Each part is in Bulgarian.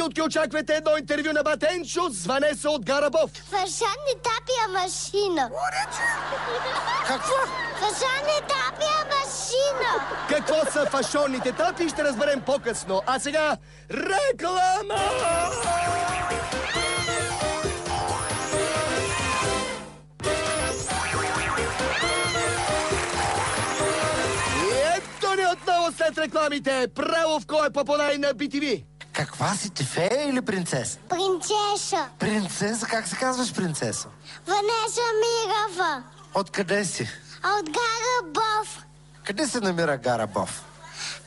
минутки очаквате едно интервю на Батенчо с Ванеса от Гарабов. Фашонни тапия машина. Какво? Фашонни тапия машина. Какво са фашонните тапи, ще разберем по-късно. А сега реклама! Ето ни отново след рекламите. Право в кой попадай на BTV. Каква си ти, фея или принцеса? Принцеса. Принцеса? Как се казваш принцеса? Ванеса Мирова. Откъде си? От Гарабов. Къде се намира Гарабов?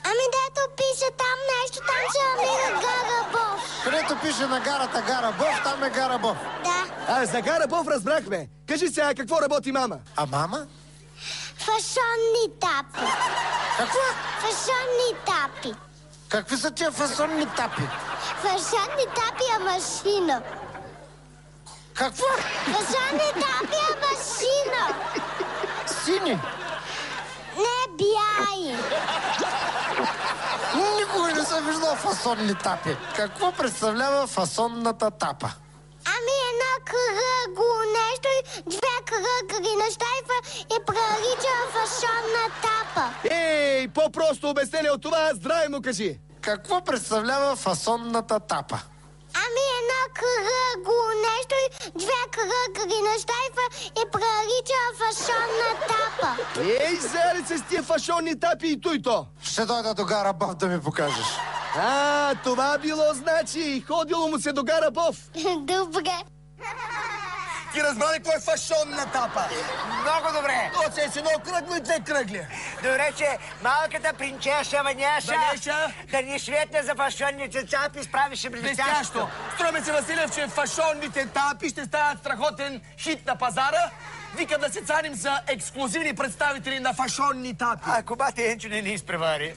Ами дето пише там нещо, там се намира Гарабов. Където пише на гарата Гарабов, там е Гарабов. Да. А за Гарабов разбрахме. Кажи сега, какво работи мама? А мама? Фашонни тапи. Какво? Фашонни тапи. Какви са тия фасонни тапи? Фашонни тапия машина. Какво? Фашонни тапия машина. Сини? Не бяй. Никога не съм виждал фасонни тапи. Какво представлява фасонната тапа? Ами едно кръгло нещо и две кръгли неща и прилича фашонна тапа. Ей, по-просто обяснение от това, здраве му кажи. Какво представлява фасонната тапа? Ами едно кръгло нещо и две кръгли неща и прилича фашонна тапа. Ей, заели се с тия фашонни тапи и той то. Ще дойда до Гарабов да ми покажеш. А, това било значи. Ходило му се до Гарабов. Добре. Ти разбра ли кой е фашонна тапа? Много добре. То се е с едно кръгло и две кръгли. Добре, че малката принцеса Ванеша да ни светне за фашонните тапи, справише блестящо. Строме се, Василев, че фашонните тапи ще стават страхотен хит на пазара. Викам да се царим за ексклюзивни представители на фашонни тапи. Ако бате Енчо не ни изпревари.